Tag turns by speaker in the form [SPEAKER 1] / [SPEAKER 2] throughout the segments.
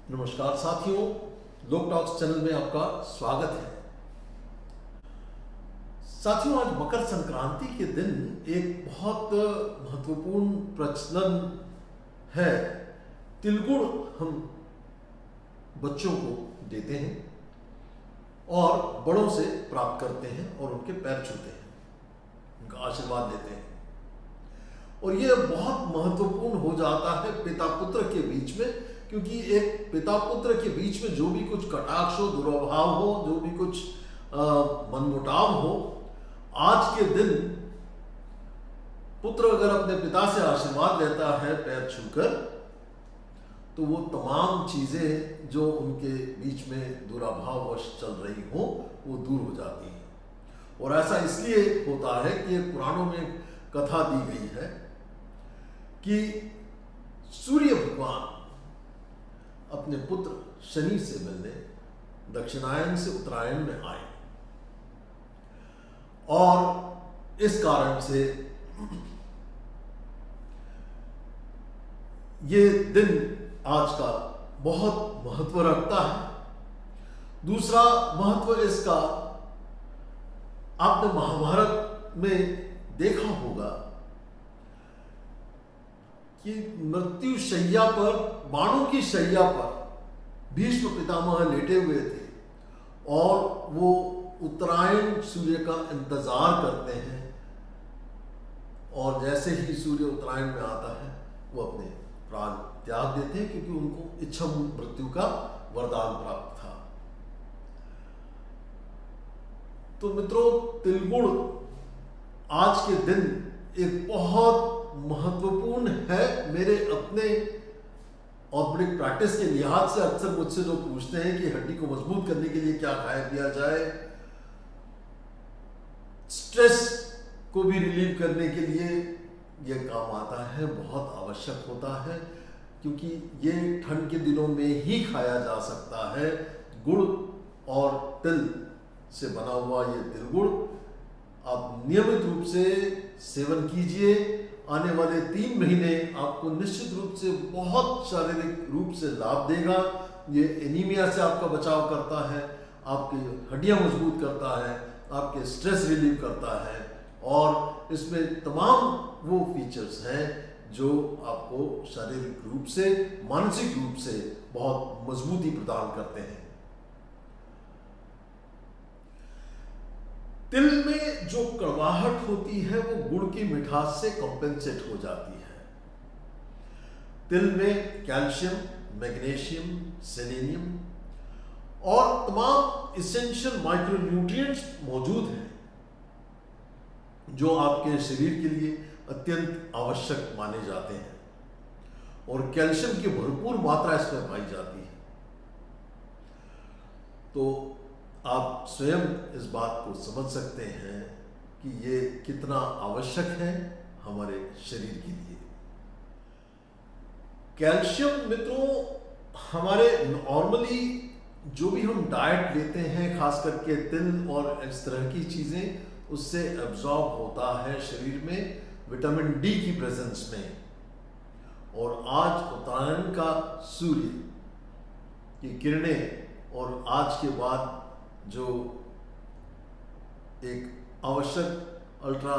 [SPEAKER 1] नमस्कार साथियों, लोक टॉक्स चैनल में आपका स्वागत है। साथियों, आज मकर संक्रांति के दिन एक बहुत महत्वपूर्ण प्रचलन है। तिलगुड़ हम बच्चों को देते हैं और बड़ों से प्राप्त करते हैं और उनके पैर छूते हैं, उनका आशीर्वाद लेते हैं। और यह बहुत महत्वपूर्ण हो जाता है पिता पुत्र के बीच में, क्योंकि एक पिता पुत्र के बीच में जो भी कुछ कटाक्ष हो, दुर्भाव हो, जो भी कुछ मनमुटाव हो, आज के दिन पुत्र अगर अपने पिता से आशीर्वाद लेता है पैर छूकर, तो वो तमाम चीजें जो उनके बीच में दुराभाववश चल रही हो वो दूर हो जाती हैं। और ऐसा इसलिए होता है कि पुराणों में कथा दी गई है कि सूर्य भगवान अपने पुत्र शनि से मिलने दक्षिणायन से उत्तरायण में आए, और इस कारण से ये दिन आज का बहुत महत्व रखता है। दूसरा महत्व इसका आपने महाभारत में देखा होगा कि मृत्यु शैया पर, बाणों की शैया पर भीष्म पितामह लेटे हुए थे और वो उत्तरायण सूर्य का इंतजार करते हैं, और जैसे ही सूर्य उत्तरायण में आता है वो अपने प्राण त्याग देते हैं, क्योंकि उनको इच्छा मृत्यु का वरदान प्राप्त था। तो मित्रों, तिलगुड़ आज के दिन एक बहुत महत्वपूर्ण है। मेरे अपने ऑर्गेनिक प्रैक्टिस के लिहाज से अक्सर मुझसे लोग पूछते हैं कि हड्डी को मजबूत करने के लिए क्या खाया पिया जाए, स्ट्रेस को भी रिलीव करने के लिए यह काम आता है, बहुत आवश्यक होता है, क्योंकि ये ठंड के दिनों में ही खाया जा सकता है। गुड़ और तिल से बना हुआ ये तिलगुड़ आप नियमित रूप से सेवन कीजिए। आने वाले 3 महीने आपको निश्चित रूप से बहुत शारीरिक रूप से लाभ देगा। ये एनीमिया से आपका बचाव करता है, आपकी हड्डियां मजबूत करता है, आपके स्ट्रेस रिलीव करता है, और इसमें तमाम वो फीचर्स हैं जो आपको शारीरिक रूप से, मानसिक रूप से बहुत मजबूती प्रदान करते हैं। तिल में जो कड़वाहट होती है वो गुड़ की मिठास से कंपेंसेट हो जाती है। तिल में कैल्शियम, मैग्नीशियम, सेलेनियम और तमाम इसेंशियल माइक्रोन्यूट्रिएंट्स मौजूद हैं, जो आपके शरीर के लिए अत्यंत आवश्यक माने जाते हैं, और कैल्शियम की भरपूर मात्रा इसमें पाई जाती है। तो आप स्वयं इस बात को समझ सकते हैं कि ये कितना आवश्यक है हमारे शरीर के लिए। कैल्शियम मित्रों, हमारे नॉर्मली जो भी हम डाइट लेते हैं, खास करके तिल और इस तरह की चीज़ें, उससे एब्जॉर्ब होता है शरीर में विटामिन डी की प्रेजेंस में। और आज उत्तरायण का सूर्य की किरणें और आज के बाद जो एक आवश्यक अल्ट्रा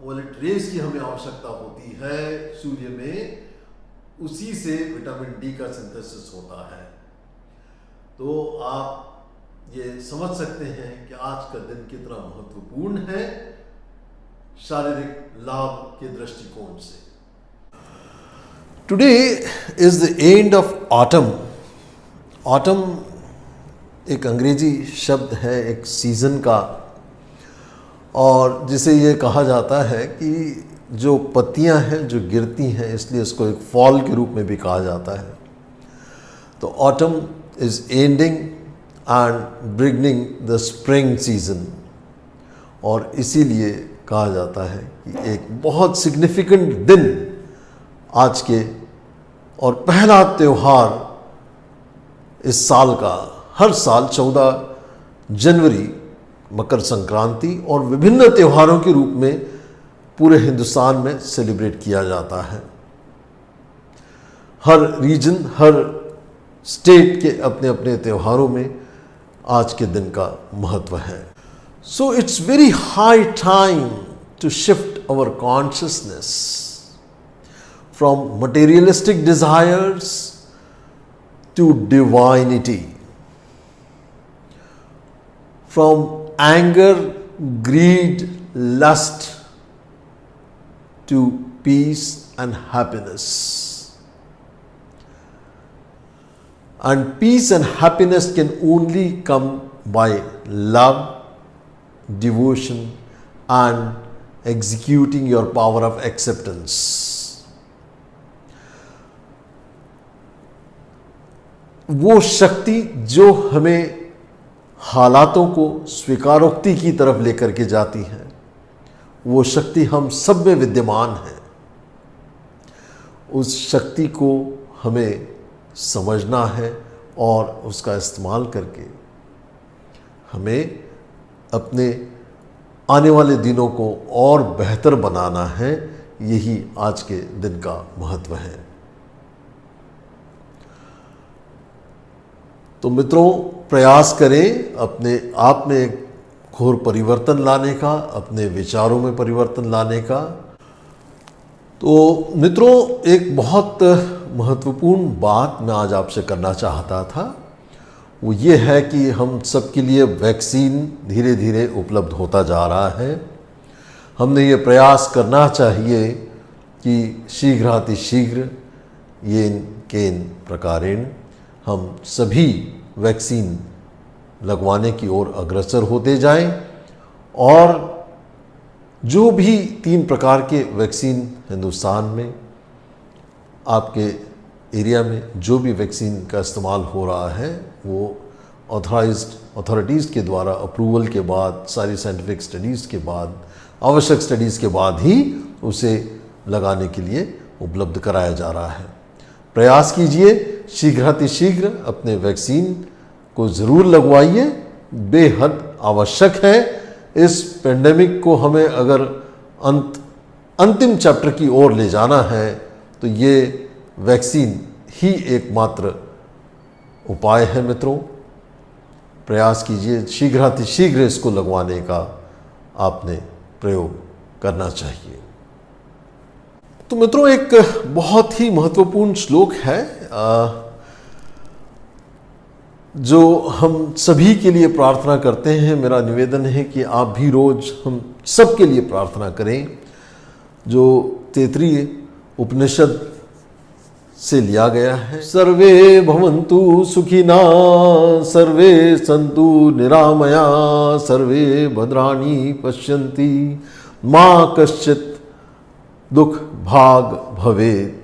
[SPEAKER 1] वायलेट रेस की हमें आवश्यकता होती है सूर्य में, उसी से विटामिन डी का सिंथेसिस होता है। तो आप ये समझ सकते हैं कि आज का दिन कितना महत्वपूर्ण है शारीरिक लाभ के दृष्टिकोण से। Today is the end of autumn. Autumn एक अंग्रेजी शब्द है एक सीज़न का, और जिसे ये कहा जाता है कि जो पत्तियां हैं जो गिरती हैं, इसलिए इसको एक फॉल के रूप में भी कहा जाता है। तो autumn is ending and beginning the spring season, और इसीलिए कहा जाता है कि एक बहुत सिग्निफिकेंट दिन आज के, और पहला त्यौहार इस साल का, हर साल 14 जनवरी मकर संक्रांति और विभिन्न त्योहारों के रूप में पूरे हिंदुस्तान में सेलिब्रेट किया जाता है। हर रीजन, हर स्टेट के अपने अपने त्योहारों में आज के दिन का महत्व है। So it's very high time to shift our consciousness from materialistic desires to divinity, from anger, greed, lust to peace and happiness. And peace and happiness can only come by love, devotion and executing your power of acceptance. वो शक्ति जो हमें हालातों को स्वीकारोक्ति की तरफ लेकर के जाती है, वो शक्ति हम सब में विद्यमान है। उस शक्ति को हमें समझना है और उसका इस्तेमाल करके हमें अपने आने वाले दिनों को और बेहतर बनाना है। यही आज के दिन का महत्व है। तो मित्रों, प्रयास करें अपने आप में एक घोर परिवर्तन लाने का, अपने विचारों में परिवर्तन लाने का। तो मित्रों, एक बहुत महत्वपूर्ण बात मैं आज आपसे करना चाहता था, वो ये है कि हम सबके लिए वैक्सीन धीरे धीरे उपलब्ध होता जा रहा है। हमने ये प्रयास करना चाहिए कि शीघ्रातिशीघ्र येन प्रकारेण हम सभी वैक्सीन लगवाने की ओर अग्रसर होते जाएं, और जो भी 3 प्रकार के वैक्सीन हिंदुस्तान में, आपके एरिया में जो भी वैक्सीन का इस्तेमाल हो रहा है, वो ऑथराइज्ड अथॉरिटीज़ के द्वारा अप्रूवल के बाद, सारी साइंटिफिक स्टडीज़ के बाद, आवश्यक स्टडीज़ के बाद ही उसे लगाने के लिए उपलब्ध कराया जा रहा है। प्रयास कीजिए, शीघ्रातिशीघ्र अपने वैक्सीन को ज़रूर लगवाइए, बेहद आवश्यक है। इस पेंडेमिक को हमें अगर अंतिम चैप्टर की ओर ले जाना है तो ये वैक्सीन ही एकमात्र उपाय है। मित्रों, प्रयास कीजिए, शीघ्रातिशीघ्र इसको लगवाने का आपने प्रयोग करना चाहिए। तो मित्रों, एक बहुत ही महत्वपूर्ण श्लोक है जो हम सभी के लिए प्रार्थना करते हैं। मेरा निवेदन है कि आप भी रोज हम सब के लिए प्रार्थना करें, जो तैत्तिरीय उपनिषद से लिया गया है। सर्वे भवन्तु सुखिना, सर्वे सन्तु निरामया, सर्वे भद्राणि पश्यन्ति, मा कश्चित् दुख भाग भवेत्।